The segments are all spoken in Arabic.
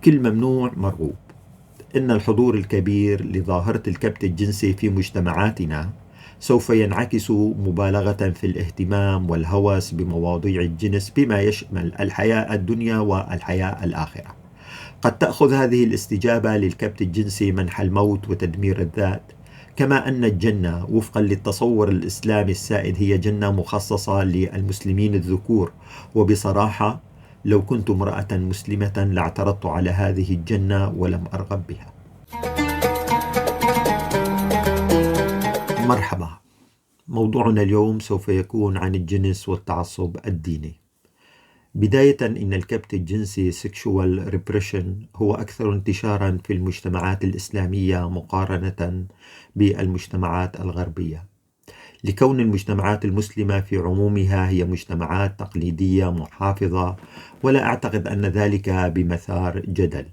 كل ممنوع مرغوب. إن الحضور الكبير لظاهرة الكبت الجنسي في مجتمعاتنا سوف ينعكس مبالغة في الاهتمام والهوس بمواضيع الجنس بما يشمل الحياة الدنيا والحياة الآخرة. قد تأخذ هذه الاستجابة للكبت الجنسي منح الموت وتدمير الذات، كما أن الجنة وفقا للتصور الإسلامي السائد هي جنة مخصصة للمسلمين الذكور. وبصراحة لو كنت امرأة مسلمة لاعترضت على هذه الجنة ولم أرغب بها. مرحبا. موضوعنا اليوم سوف يكون عن الجنس والتعصب الديني. بداية، إن الكبت الجنسي sexual repression هو أكثر انتشارا في المجتمعات الإسلامية مقارنة بالمجتمعات الغربية، لكون المجتمعات المسلمة في عمومها هي مجتمعات تقليدية محافظة، ولا أعتقد أن ذلك بمثار جدل.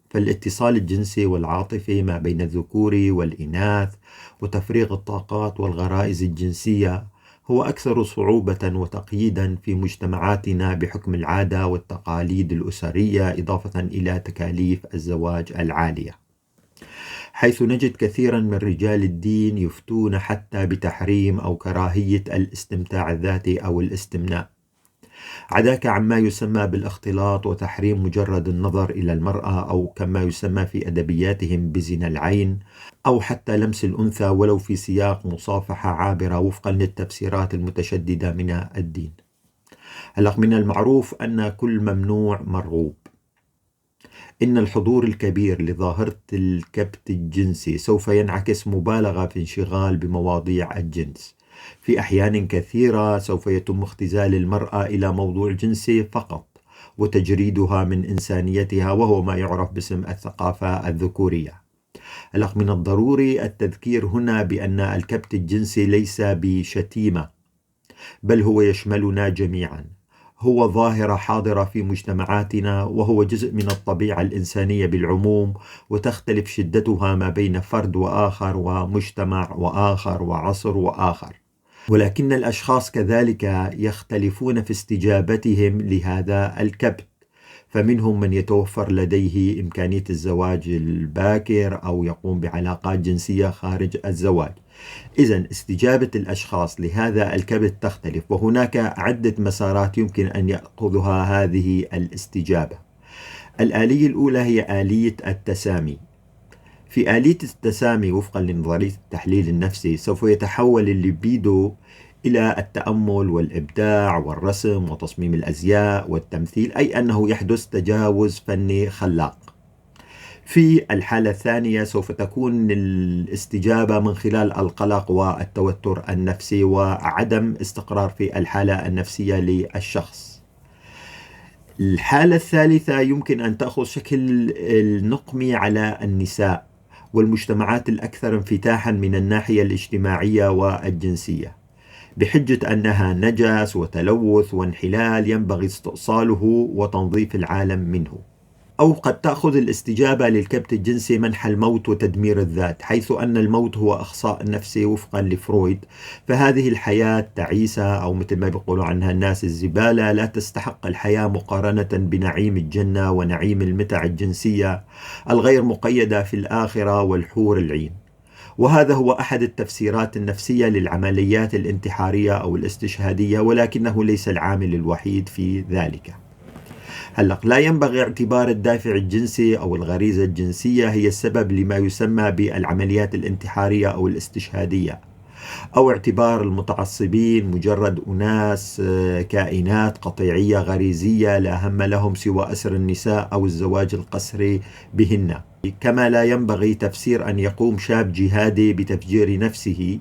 فالاتصال الجنسي والعاطفي ما بين الذكور والإناث وتفريغ الطاقات والغرائز الجنسية هو أكثر صعوبة وتقييدا في مجتمعاتنا بحكم العادة والتقاليد الأسرية، إضافة إلى تكاليف الزواج العالية، حيث نجد كثيرا من رجال الدين يفتون حتى بتحريم أو كراهية الاستمتاع الذاتي أو الاستمناء، عداك عما يسمى بالاختلاط وتحريم مجرد النظر إلى المرأة، أو كما يسمى في أدبياتهم بزنا العين، أو حتى لمس الأنثى ولو في سياق مصافحة عابرة وفقا للتفسيرات المتشددة من الدين. من المعروف أن كل ممنوع مرغوب. إن الحضور الكبير لظاهرة الكبت الجنسي سوف ينعكس مبالغة في انشغال بمواضيع الجنس. في أحيان كثيرة سوف يتم اختزال المرأة إلى موضوع جنسي فقط وتجريدها من إنسانيتها، وهو ما يعرف باسم الثقافة الذكورية. من الضروري التذكير هنا بأن الكبت الجنسي ليس بشتيمة، بل هو يشملنا جميعا. هو ظاهرة حاضرة في مجتمعاتنا، وهو جزء من الطبيعة الإنسانية بالعموم، وتختلف شدتها ما بين فرد وآخر ومجتمع وآخر وعصر وآخر. ولكن الأشخاص كذلك يختلفون في استجابتهم لهذا الكبت، فمنهم من يتوفر لديه إمكانية الزواج الباكر أو يقوم بعلاقات جنسية خارج الزواج. إذن استجابة الأشخاص لهذا الكبت تختلف، وهناك عدة مسارات يمكن أن يأخذها هذه الاستجابة. الآلية الأولى هي آلية التسامي. في آلية التسامي وفقا لنظرية التحليل النفسي سوف يتحول الليبيدو إلى التأمل والإبداع والرسم وتصميم الأزياء والتمثيل، أي أنه يحدث تجاوز فني خلاق. في الحالة الثانية سوف تكون الاستجابة من خلال القلق والتوتر النفسي وعدم استقرار في الحالة النفسية للشخص. الحالة الثالثة يمكن أن تأخذ شكل النقمي على النساء والمجتمعات الأكثر انفتاحا من الناحية الاجتماعية والجنسية، بحجة أنها نجس وتلوث وانحلال ينبغي استئصاله وتنظيف العالم منه. أو قد تأخذ الاستجابة للكبت الجنسي منح الموت وتدمير الذات، حيث أن الموت هو إخصاء نفسي وفقا لفرويد، فهذه الحياة تعيسة أو مثل ما بيقولوا عنها الناس الزبالة، لا تستحق الحياة مقارنة بنعيم الجنة ونعيم المتع الجنسية الغير مقيدة في الآخرة والحور العين. وهذا هو أحد التفسيرات النفسية للعمليات الانتحارية أو الاستشهادية، ولكنه ليس العامل الوحيد في ذلك. لا ينبغي اعتبار الدافع الجنسي أو الغريزة الجنسية هي السبب لما يسمى بالعمليات الانتحارية أو الاستشهادية، أو اعتبار المتعصبين مجرد أناس كائنات قطيعية غريزية لا هم لهم سوى أسر النساء أو الزواج القسري بهن. كما لا ينبغي تفسير أن يقوم شاب جهادي بتفجير نفسه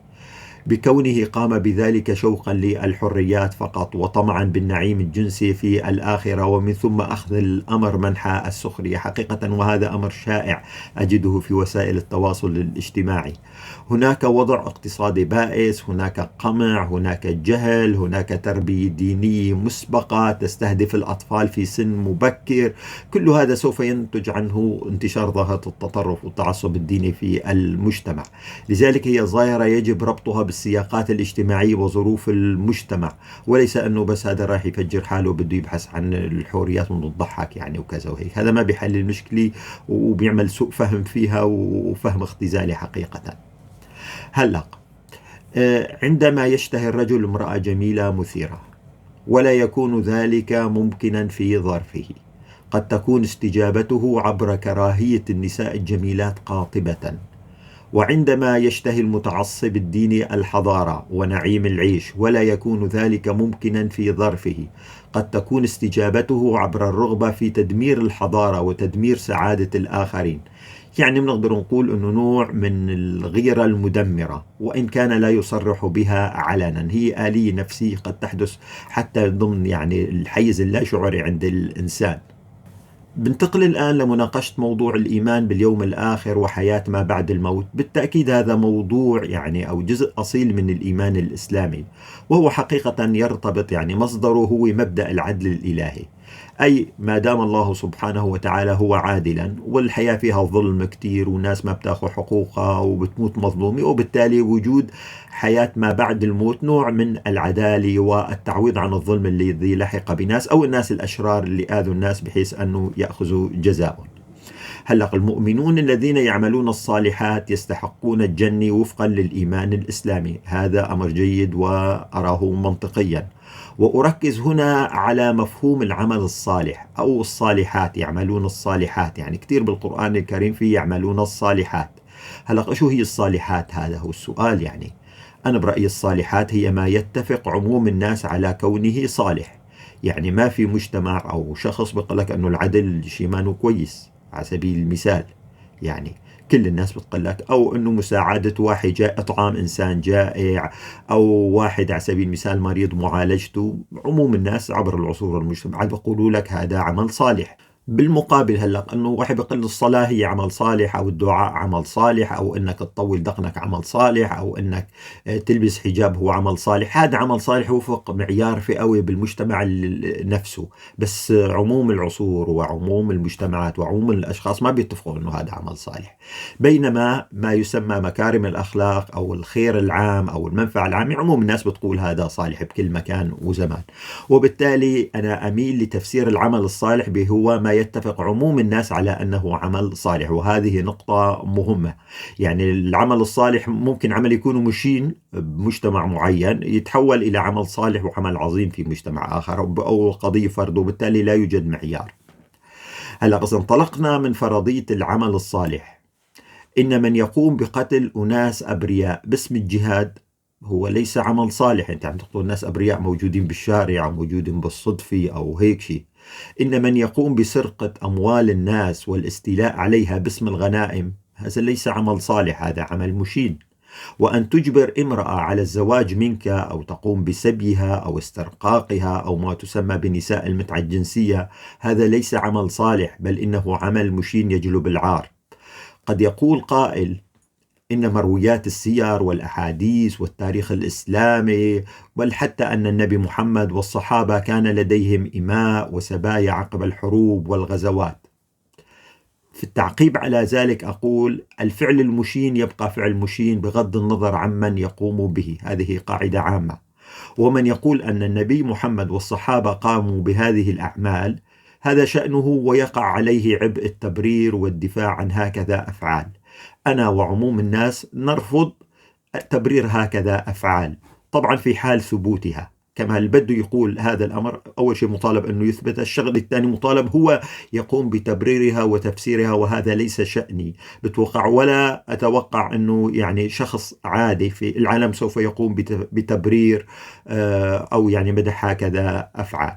بكونه قام بذلك شوقا للحريات فقط وطمعا بالنعيم الجنسي في الآخرة، ومن ثم أخذ الأمر منحى السخرية حقيقة، وهذا أمر شائع أجده في وسائل التواصل الاجتماعي. هناك وضع اقتصادي بائس، هناك قمع، هناك جهل، هناك تربية دينية مسبقة تستهدف الأطفال في سن مبكر. كل هذا سوف ينتج عنه انتشار ظاهرة التطرف والتعصب الديني في المجتمع. لذلك هي ظاهرة يجب ربطها السياقات الاجتماعية وظروف المجتمع، وليس أنه بس هذا راح يفجر حاله وبده يبحث عن الحوريات وتضحك يعني وكذا وهيك. هذا ما بيحل المشكلة وبيعمل سوء فهم فيها وفهم اختزالي حقيقة. هلأ عندما يشتهي الرجل امرأة جميلة مثيرة ولا يكون ذلك ممكنا في ظرفه، قد تكون استجابته عبر كراهية النساء الجميلات قاطبة. وعندما يشتهي المتعصب الديني الحضارة ونعيم العيش ولا يكون ذلك ممكنا في ظرفه، قد تكون استجابته عبر الرغبة في تدمير الحضارة وتدمير سعادة الآخرين. يعني بنقدر نقول أنه نوع من الغيرة المدمرة، وإن كان لا يصرح بها علنا، هي آلية نفسية قد تحدث حتى ضمن يعني الحيز اللاشعوري عند الإنسان. بنتقل الآن لمناقشة موضوع الإيمان باليوم الآخر وحياة ما بعد الموت. بالتأكيد هذا موضوع يعني أو جزء أصيل من الإيمان الإسلامي، وهو حقيقة يرتبط يعني مصدره هو مبدأ العدل الإلهي، أي ما دام الله سبحانه وتعالى هو عادلا والحياة فيها ظلم كتير والناس ما بتاخذ حقوقها وبتموت مظلومة، وبالتالي وجود حياة ما بعد الموت نوع من العدالة والتعويض عن الظلم الذي لحق بناس أو الناس الأشرار اللي آذوا الناس بحيث أنه يأخذوا جزاءهم. هلأ المؤمنون الذين يعملون الصالحات يستحقون الجنة وفقا للإيمان الإسلامي، هذا أمر جيد وأراه منطقيا. وأركز هنا على مفهوم العمل الصالح أو الصالحات، يعملون الصالحات، يعني كثير بالقرآن الكريم في يعملون الصالحات. هلأ شو هي الصالحات؟ هذا هو السؤال. يعني أنا برأيي الصالحات هي ما يتفق عموم الناس على كونه صالح. يعني ما في مجتمع أو شخص بيقول لك أنه العدل شيء ما كويس. على سبيل المثال يعني كل الناس بتقول لك، أو أنه مساعدة واحد جاء إطعام إنسان جائع، أو واحد على سبيل المثال مريض معالجته، عموم الناس عبر العصور والمجتمعات بيقولوا لك هذا عمل صالح. بالمقابل هلا انه واحد بيقول الصلاه هي عمل صالح، او الدعاء عمل صالح، او انك تطول دقنك عمل صالح، او انك تلبس حجاب هو عمل صالح. هذا عمل صالح وفق معيار فئوي بالمجتمع نفسه، بس عموم العصور وعموم المجتمعات وعموم الاشخاص ما بيتفقوا انه هذا عمل صالح. بينما ما يسمى مكارم الاخلاق او الخير العام او المنفعه العامه عموم الناس بتقول هذا صالح بكل مكان وزمان. وبالتالي انا اميل لتفسير العمل الصالح بهو ما يتفق عموم الناس على أنه عمل صالح، وهذه نقطة مهمة. يعني العمل الصالح ممكن عمل يكون مشين بمجتمع معين يتحول إلى عمل صالح وعمل عظيم في مجتمع آخر أو قضية فرد، وبالتالي لا يوجد معيار. هلأ إذا انطلقنا من فرضية العمل الصالح، إن من يقوم بقتل أناس أبرياء باسم الجهاد هو ليس عمل صالح. أنت عم تقتل ناس أبرياء موجودين بالشارع أو موجودين بالصدفة أو هيك شيء. إن من يقوم بسرقة أموال الناس والاستيلاء عليها باسم الغنائم هذا ليس عمل صالح، هذا عمل مشين. وأن تجبر امرأة على الزواج منك أو تقوم بسبيها أو استرقاقها أو ما تسمى بنساء المتعة الجنسية هذا ليس عمل صالح، بل إنه عمل مشين يجلب العار. قد يقول قائل إن مرويات السير والأحاديث والتاريخ الإسلامي بل حتى أن النبي محمد والصحابة كان لديهم إماء وسبايا عقب الحروب والغزوات. في التعقيب على ذلك أقول الفعل المشين يبقى فعل مشين بغض النظر عمن يقوم به، هذه قاعدة عامة. ومن يقول أن النبي محمد والصحابة قاموا بهذه الأعمال هذا شأنه ويقع عليه عبء التبرير والدفاع عن هكذا أفعال. أنا وعموم الناس نرفض تبرير هكذا أفعال، طبعا في حال ثبوتها. كما بده يقول هذا الأمر أول شيء مطالب أنه يثبت، الشغل الثاني مطالب هو يقوم بتبريرها وتفسيرها، وهذا ليس شأني بتوقع ولا أتوقع أنه يعني شخص عادي في العالم سوف يقوم بتبرير أو يعني مدح هكذا أفعال.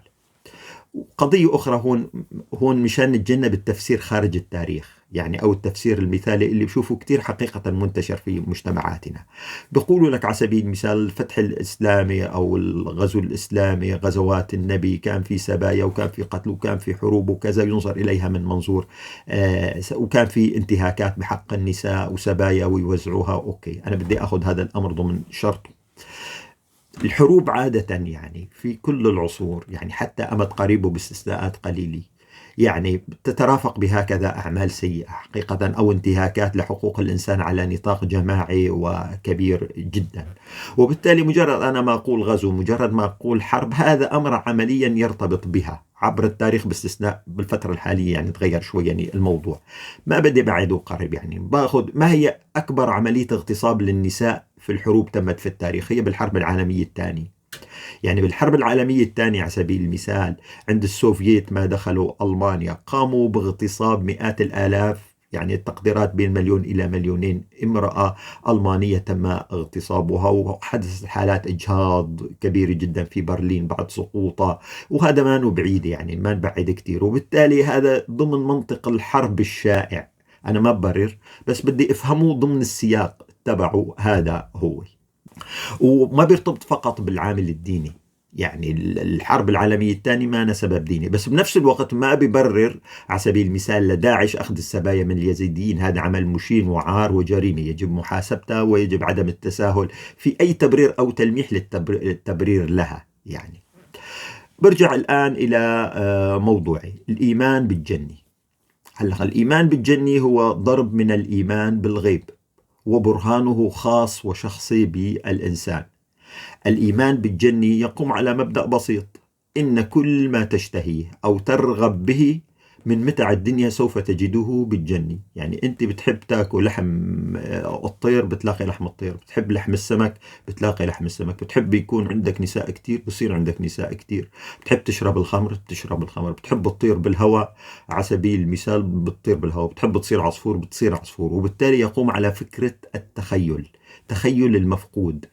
قضية أخرى هون مشان نتجنب التفسير خارج التاريخ يعني أو التفسير المثالي اللي بشوفه كتير حقيقة منتشر في مجتمعاتنا. بيقولوا لك على سبيل المثال الفتح الإسلامي أو الغزو الإسلامي، غزوات النبي كان في سبايا وكان في قتل وكان في حروب وكذا، ينظر إليها من منظور وكان في انتهاكات بحق النساء وسبايا ويوزعوها. أوكي، أنا بدي أخذ هذا الأمر ضمن شرطه. الحروب عادة يعني في كل العصور يعني حتى أمد قريب باستثناءات قليلة يعني تترافق بهكذا أعمال سيئة حقيقة أو انتهاكات لحقوق الإنسان على نطاق جماعي وكبير جدا. وبالتالي مجرد أنا ما أقول غزو، مجرد ما أقول حرب، هذا أمر عمليا يرتبط بها عبر التاريخ باستثناء بالفترة الحالية، يعني تغير شوي يعني الموضوع. ما بدي بعد وقرب، يعني باخذ ما هي أكبر عملية اغتصاب للنساء في الحروب تمت في التاريخ؟ هي بالحرب العالمية الثانية. يعني بالحرب العالمية الثانية على سبيل المثال، عند السوفييت ما دخلوا ألمانيا قاموا باغتصاب مئات الآلاف، يعني التقديرات بين مليون إلى مليونين امرأة ألمانية تم اغتصابها، وحدثت حالات إجهاض كبيرة جدا في برلين بعد سقوطها. وهذا ما بعيد، يعني ما نبعد كثير. وبالتالي هذا ضمن منطق الحرب الشائع. أنا ما ببرر، بس بدي أفهمه ضمن السياق تبعه، هذا هو. وما بيرتبط فقط بالعامل الديني، يعني الحرب العالمية الثانية ما سبب ديني، بس بنفس الوقت ما بيبرر على سبيل المثال لداعش أخذ السبايا من اليزيديين. هذا عمل مشين وعار وجريمة يجب محاسبتها، ويجب عدم التساهل في أي تبرير أو تلميح للتبرير لها. يعني برجع الآن إلى موضوعي، الإيمان بالجنة. هلا الإيمان بالجنة هو ضرب من الإيمان بالغيب، وبرهانه خاص وشخصي بالإنسان. الإيمان بالجنة يقوم على مبدأ بسيط: إن كل ما تشتهيه أو ترغب به من متاع الدنيا سوف تجده بالجنة. يعني أنت بتحب تاكل لحم الطير، بتلاقي لحم الطير. بتحب لحم السمك، بتلاقي لحم السمك. بتحب يكون عندك نساء كتير، بصير عندك نساء كتير. بتحب تشرب الخمر، بتشرب الخمر. بتحب تطير بالهواء على سبيل المثال، بتطير بالهواء. بتحب تصير عصفور، بتصير عصفور. وبالتالي يقوم على فكرة التخيل، تخيل المفقود.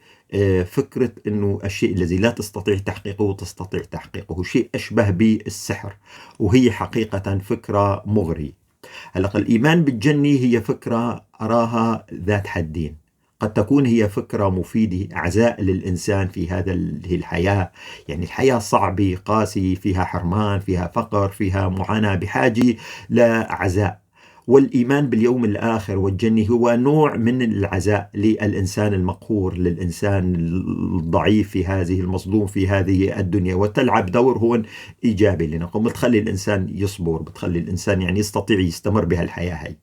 فكرة أنه الشيء الذي لا تستطيع تحقيقه تستطيع تحقيقه، شيء أشبه بالسحر، وهي حقيقة فكرة مغرية. هلأ الإيمان بالجنة هي فكرة أراها ذات حدين. قد تكون هي فكرة مفيدة، عزاء للإنسان في هذه الحياة. يعني الحياة صعبة قاسية، فيها حرمان، فيها فقر، فيها معاناة، بحاجة لعزاء. والإيمان باليوم الآخر والجنة هو نوع من العزاء للإنسان المقهور، للإنسان الضعيف في هذه، المظلوم في هذه الدنيا، وتلعب دور هو إيجابي لنقوم، بتخلي الإنسان يصبر، بتخلي الإنسان يعني يستطيع يستمر بهالحياة هي.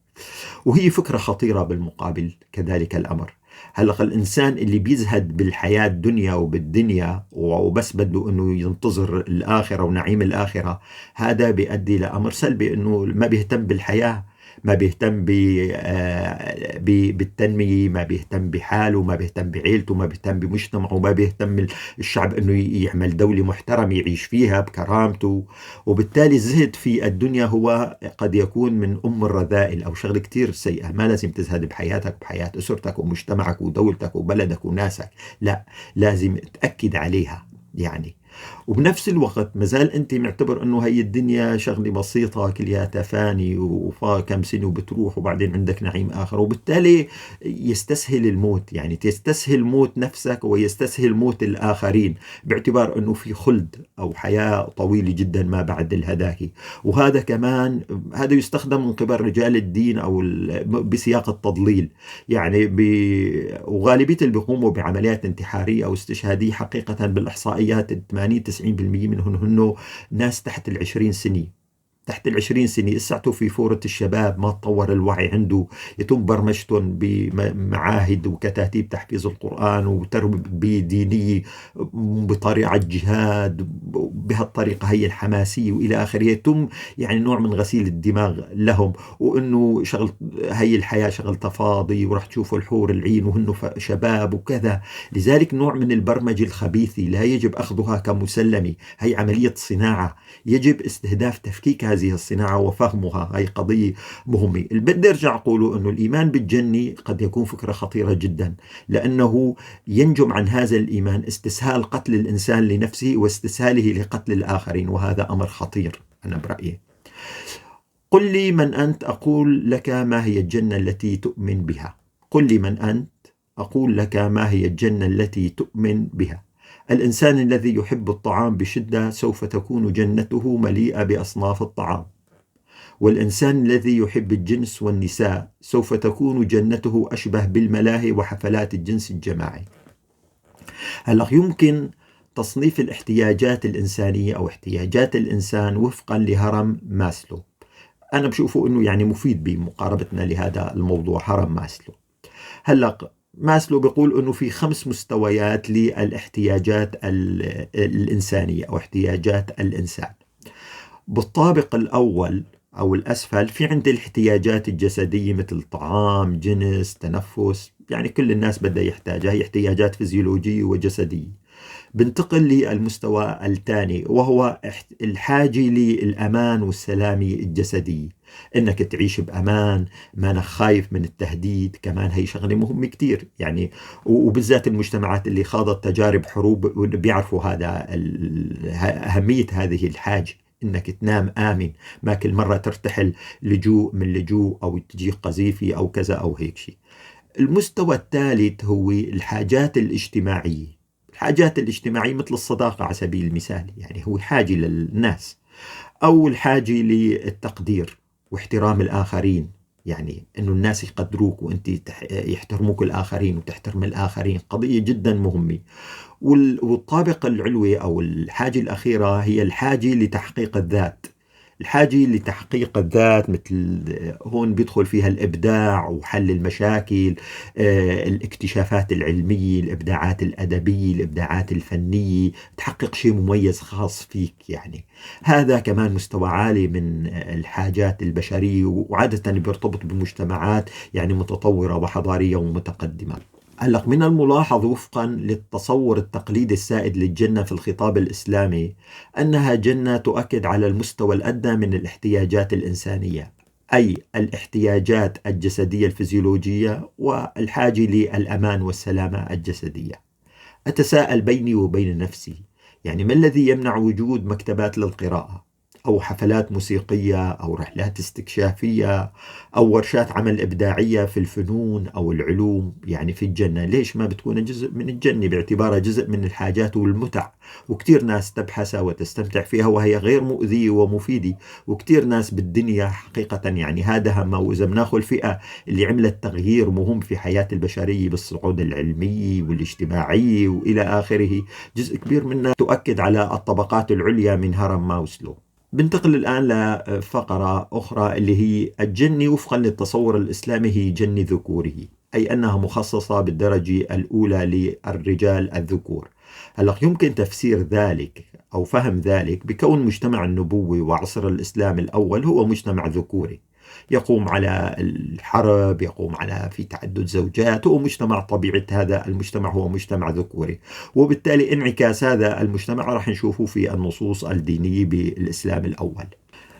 وهي فكرة خطيرة بالمقابل كذلك الأمر. هلأ الإنسان اللي بيزهد بالحياة الدنيا وبالدنيا وبس بده أنه ينتظر الآخرة ونعيم الآخرة، هذا بيؤدي لأمر سلبي، أنه ما بيهتم بالحياة، ما بيهتم بالتنمية، ما بيهتم بحاله، ما بيهتم بعيلته، ما بيهتم بمجتمعه، ما بيهتم الشعب أنه يعمل دولة محترمة يعيش فيها بكرامته. وبالتالي الزهد في الدنيا هو قد يكون من الرذائل أو شغلة كتير سيئة. ما لازم تزهد بحياتك، بحياة أسرتك ومجتمعك ودولتك وبلدك وناسك، لا، لازم تأكد عليها يعني. وبنفس الوقت مازال انت معتبر انه هي الدنيا شغله بسيطه كلياتها فاني وكم سنه وبتروح وبعدين عندك نعيم اخر. وبالتالي يستسهل الموت، يعني تستسهل موت نفسك ويستسهل موت الاخرين، باعتبار انه في خلد او حياه طويله جدا ما بعد الهداك. وهذا كمان هذا يستخدم من قبل رجال الدين او بسياق التضليل. يعني وغالبيه اللي بيقوموا بعمليات انتحاريه او استشهاديه حقيقه بالاحصائيات 80 90% منهم هن ناس تحت ال20 سنة. تحت ال20 سنة لساته في فورة الشباب، ما تطور الوعي عنده، يتم برمجتهم بمعاهد وكتاتيب تحفيظ القرآن وتربية دينية بطريقة جهاد، بهالطريقة هي الحماسية وإلى آخره. يتم يعني نوع من غسيل الدماغ لهم، وإنه شغل هي الحياة شغل تفاضي، وراح تشوفوا الحور العين وهن شباب وكذا. لذلك نوع من البرمجة الخبيثة لا يجب أخذها كمسلمة، هي عملية صناعة، يجب استهداف تفكيك هذه الصناعة وفهمها. هي قضية مهمة. اللي بدي أرجع أقوله أنه الإيمان بالجنة قد يكون فكرة خطيرة جدا، لأنه ينجم عن هذا الإيمان استسهال قتل الإنسان لنفسه واستسهاله لقتل الآخرين، وهذا أمر خطير أنا برأيي. قل لي من أنت أقول لك ما هي الجنة التي تؤمن بها. قل لي من أنت أقول لك ما هي الجنة التي تؤمن بها. الإنسان الذي يحب الطعام بشدة سوف تكون جنته مليئة بأصناف الطعام، والإنسان الذي يحب الجنس والنساء سوف تكون جنته أشبه بالملاهي وحفلات الجنس الجماعي. هلأ يمكن تصنيف الاحتياجات الإنسانية أو احتياجات الإنسان وفقا لهرم ماسلو. أنا بشوفه أنه يعني مفيد بمقاربتنا لهذا الموضوع هرم ماسلو. هلأ ماسلو بيقول أنه في 5 مستويات للاحتياجات الإنسانية أو احتياجات الإنسان. بالطابق الأول أو الأسفل في عند الاحتياجات الجسدية مثل طعام، جنس، تنفس، يعني كل الناس بدها يحتاجها، هي احتياجات فيزيولوجية وجسدية. بنتقل للمستوى الثاني وهو الحاجة للأمان والسلامة الجسدية، إنك تعيش بأمان، ما أنا خايف من التهديد، كمان هي شغلة مهمة كتير يعني. وبالذات المجتمعات اللي خاضت تجارب حروب بيعرفوا هذا أهمية هذه الحاجة، إنك تنام آمن، ما كل مرة ترتحل لجوء من لجوء أو تجيك قذيفة أو كذا أو هيك شيء. المستوى الثالث هو الحاجات الاجتماعية. الحاجات الاجتماعية مثل الصداقة على سبيل المثال، يعني هو حاجة للناس، أو الحاجة للتقدير واحترام الآخرين، يعني أنه الناس يقدروك وأنت يحترموك الآخرين وتحترم الآخرين، قضية جدا مهمة. والطابق العلوي أو الحاجة الأخيرة هي الحاجة لتحقيق الذات. الحاجة لتحقيق الذات مثل هون بيدخل فيها الإبداع وحل المشاكل، الاكتشافات العلمية، الإبداعات الأدبية، الإبداعات الفنية، تحقق شيء مميز خاص فيك يعني. هذا كمان مستوى عالي من الحاجات البشرية، وعادة بيرتبط بمجتمعات يعني متطورة وحضارية ومتقدمة. هلق من الملاحظ وفقا للتصور التقليدي السائد للجنة في الخطاب الإسلامي أنها جنة تؤكد على المستوى الأدنى من الاحتياجات الإنسانية، أي الاحتياجات الجسدية الفسيولوجية والحاجة للأمان والسلامة الجسدية. أتساءل بيني وبين نفسي، يعني ما الذي يمنع وجود مكتبات للقراءة أو حفلات موسيقية أو رحلات استكشافية أو ورشات عمل إبداعية في الفنون أو العلوم يعني في الجنة؟ ليش ما بتكون جزء من الجنة باعتبارها جزء من الحاجات والمتع؟ وكتير ناس تبحثها وتستمتع فيها وهي غير مؤذية ومفيدة، وكتير ناس بالدنيا حقيقة يعني هذا همها. وإذا بناخذ الفئة اللي عملت تغيير مهم في حياة البشرية بالصعود العلمي والاجتماعي وإلى آخره، جزء كبير منها تؤكد على الطبقات العليا من هرم ماسلو. بنتقل الآن لفقرة أخرى اللي هي الجنة وفقا للتصور الإسلامي هي جنة ذكوره، أي أنها مخصصة بالدرجة الأولى للرجال الذكور. هلأ يمكن تفسير ذلك أو فهم ذلك بكون مجتمع النبوة وعصر الإسلام الأول هو مجتمع ذكوري، يقوم على الحرب، يقوم على في تعدد زوجات، هو مجتمع طبيعة هذا المجتمع هو مجتمع ذكوري، وبالتالي انعكاس هذا المجتمع راح نشوفه في النصوص الدينية بالإسلام الأول.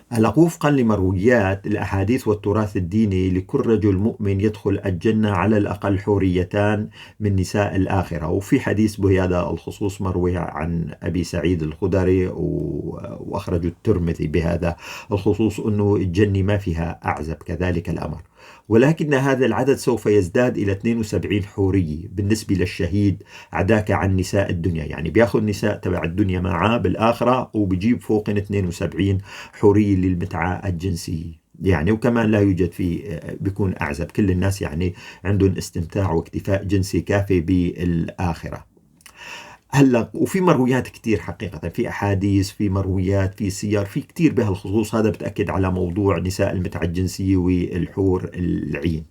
هلا وفقا لمرويات الأحاديث والتراث الديني لكل رجل مؤمن يدخل الجنة على الأقل حوريتان من نساء الآخرة. وفي حديث بهذا الخصوص مروي عن أبي سعيد الخدري وأخرج الترمذي بهذا الخصوص أنه الجنة ما فيها أعزب، كذلك الأمر، ولكن هذا العدد سوف يزداد إلى 72 حورية بالنسبة للشهيد عداك عن نساء الدنيا، يعني بياخذ نساء تبع الدنيا معاه بالآخرة وبيجيب فوق 72 حورية للمتعة الجنسية يعني. وكمان لا يوجد في بيكون أعزب، كل الناس يعني عندهم استمتاع واكتفاء جنسي كافي بالآخرة. هلا وفي مرويات كتير حقيقة، في أحاديث، في مرويات، في سير، في كتير بهالخصوص، هذا بتأكد على موضوع نساء المتعة الجنسية والحور العين.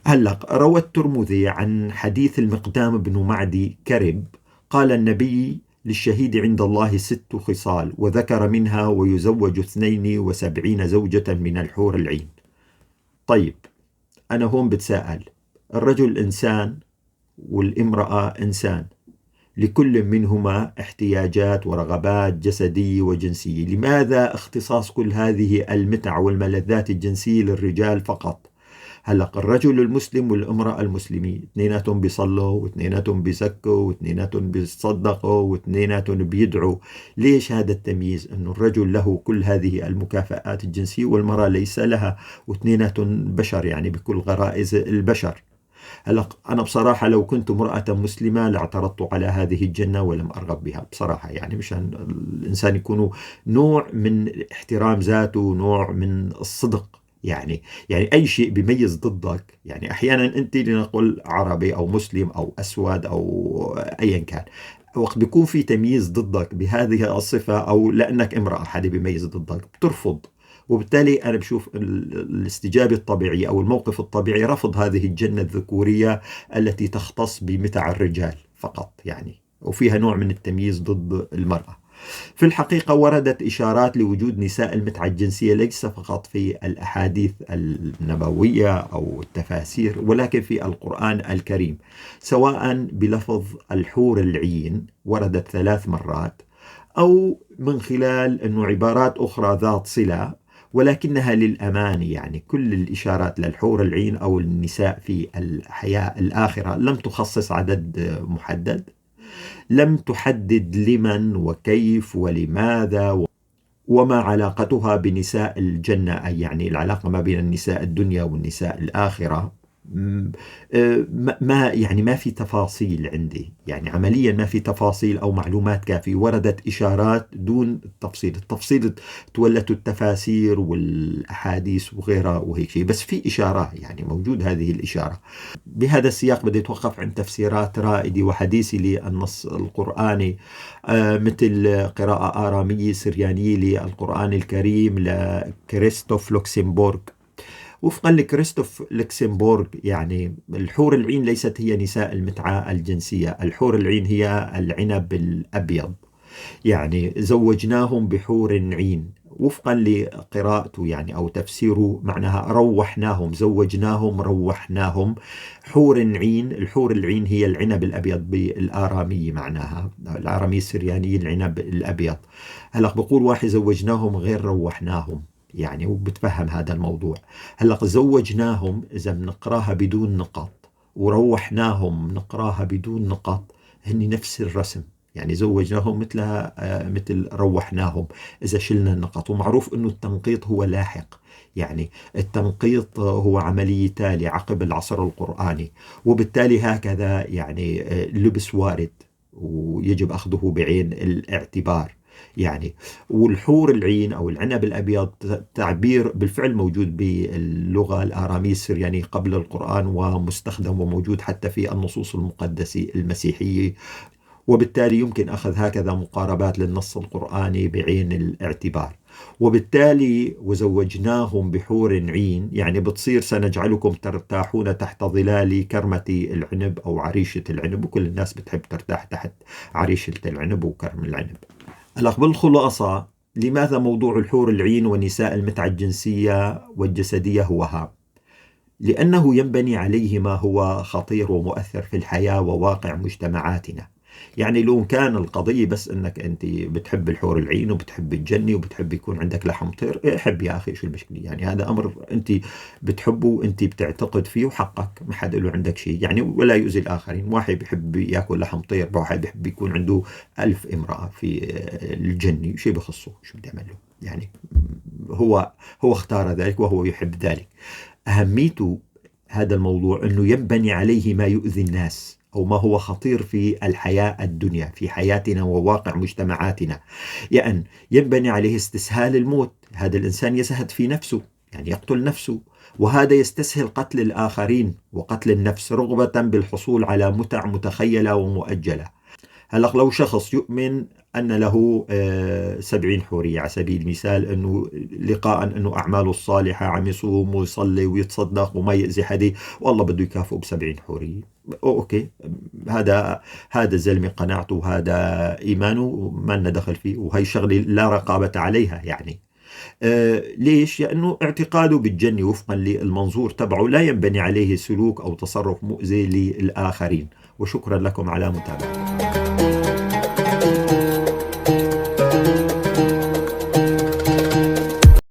هلا روى الترمذي عن حديث المقدام بن معدي كرب قال النبي للشهيد عند الله 6 خصال، وذكر منها ويزوج 72 زوجة من الحور العين. طيب أنا هون بتساءل، الرجل إنسان والامرأة إنسان، لكل منهما احتياجات ورغبات جسدية وجنسية، لماذا اختصاص كل هذه المتع والملذات الجنسية للرجال فقط؟ هلأ الرجل المسلم والامرأة المسلمة اثنيناتهم بيصلوا واثنيناتهم بيزكوا واثنيناتهم بيصدقوا واثنيناتهم بيدعوا، ليش هذا التمييز انه الرجل له كل هذه المكافآت الجنسية والمرأة ليس لها، واثنيناتهم بشر يعني بكل غرائز البشر؟ هلا أنا بصراحة لو كنت امرأة مسلمة لاعترضت على هذه الجنة ولم أرغب بها بصراحة، يعني مشان الإنسان يكون نوع من احترام ذاته، نوع من الصدق، يعني أي شيء بيميز ضدك، يعني أحيانا أنت لنقول عربي أو مسلم أو أسود أو أيا كان، وقت بيكون في تمييز ضدك بهذه الصفة أو لأنك امرأة حدا بيميز ضدك بترفض. وبالتالي أنا بشوف الاستجابة الطبيعية أو الموقف الطبيعي رفض هذه الجنة الذكورية التي تختص بمتع الرجال فقط، يعني وفيها نوع من التمييز ضد المرأة. في الحقيقة وردت إشارات لوجود نساء المتعة الجنسية ليس فقط في الأحاديث النبوية أو التفاسير، ولكن في القرآن الكريم، سواء بلفظ الحور العين وردت 3 مرات، أو من خلال أنه عبارات أخرى ذات صلة ولكنها للأمان. يعني كل الإشارات للحور العين أو النساء في الحياة الآخرة لم تخصص عدد محدد، لم تحدد لمن وكيف ولماذا وما علاقتها بنساء الجنة، أي يعني العلاقة ما بين النساء الدنيا والنساء الآخرة. ما يعني ما في تفاصيل عندي، يعني عمليا ما في تفاصيل أو معلومات كافية. وردت إشارات دون التفصيل تولت التفاسير والأحاديث وغيرها وهيك شيء، بس في إشارة يعني موجود هذه الإشارة. بهذا السياق بدي أتوقف عند تفسيرات رائدي وحديثي للنص القرآني، مثل قراءة آرامية سريانية للقرآن الكريم لكريستوف لوكسمبورغ. وفقا لكريستوف لوكسمبورغ، يعني الحور العين ليست هي نساء المتعة الجنسية، الحور العين هي العنب الأبيض، يعني زوجناهم بحور عين. وفقا لقراءته يعني أو تفسيره معناها روحناهم، زوجناهم روحناهم حور عين. الحور العين هي العنب الأبيض بالآرامية، معناها الآرامية السريانية العنب الأبيض. هلأ بقول واحد زوجناهم غير روحناهم، يعني وبتفهم هذا الموضوع. هلأ زوجناهم إذا بنقراها بدون نقط، وروحناهم نقراها بدون نقط، هن نفس الرسم. يعني زوجناهم مثلها مثل روحناهم إذا شلنا النقط. ومعروف أنه التنقيط هو لاحق، يعني التنقيط هو عملية تالية عقب العصر القرآني، وبالتالي هكذا يعني لبس وارد ويجب أخذه بعين الاعتبار. يعني والحور العين أو العنب الأبيض تعبير بالفعل موجود باللغة الآرامية السريانية قبل القرآن، ومستخدم وموجود حتى في النصوص المقدسة المسيحية. وبالتالي يمكن أخذ هكذا مقاربات للنص القرآني بعين الاعتبار. وبالتالي وزوجناهم بحور عين، يعني بتصير سنجعلكم ترتاحون تحت ظلال كرمة العنب أو عريشة العنب، وكل الناس بتحب ترتاح تحت عريشة العنب وكرم العنب. هلا بالخلاصة، لماذا موضوع الحور العين ونساء المتعة الجنسية والجسدية هو هام؟ لأنه ينبني عليه ما هو خطير ومؤثر في الحياة وواقع مجتمعاتنا. يعني لو كان القضية بس أنك أنت بتحب الحور العين وبتحب الجنة وبتحب يكون عندك لحم طير، حب يا أخي، شو المشكلة؟ يعني هذا أمر أنت بتحبه وأنت بتعتقد فيه وحقك، ما حد له عندك شيء يعني، ولا يؤذي الآخرين. واحد بيحب يأكل لحم طير، واحد بيحب يكون عنده 1000 امرأة في الجنة، شيء بخصه، شو بدي أعمل له يعني؟ هو اختار ذلك وهو يحب ذلك. أهميته هذا الموضوع أنه ينبني عليه ما يؤذي الناس أو ما هو خطير في الحياة الدنيا في حياتنا وواقع مجتمعاتنا. يعني ينبني عليه استسهال الموت، هذا الإنسان يزهد في نفسه، يعني يقتل نفسه، وهذا يستسهل قتل الآخرين وقتل النفس رغبة بالحصول على متع متخيلة ومؤجلة. هلأ لو شخص يؤمن أن له 70 حورية على سبيل المثال، أنه لقاء أنه أعماله الصالحة عم يصوم ويصلي ويتصدق وما يأذي حدا، والله بده يكافئه ب70 حورية. أوكي، هذا زلمة قناعته، هذا إيمانه، ما لنا دخل فيه، وهي شغلة لا رقابة عليها يعني. ليش؟ لأنه اعتقاده بالجنة وفقا للمنظور تبعه لا ينبني عليه سلوك أو تصرف مؤذي للآخرين. وشكرا لكم على متابعتكم.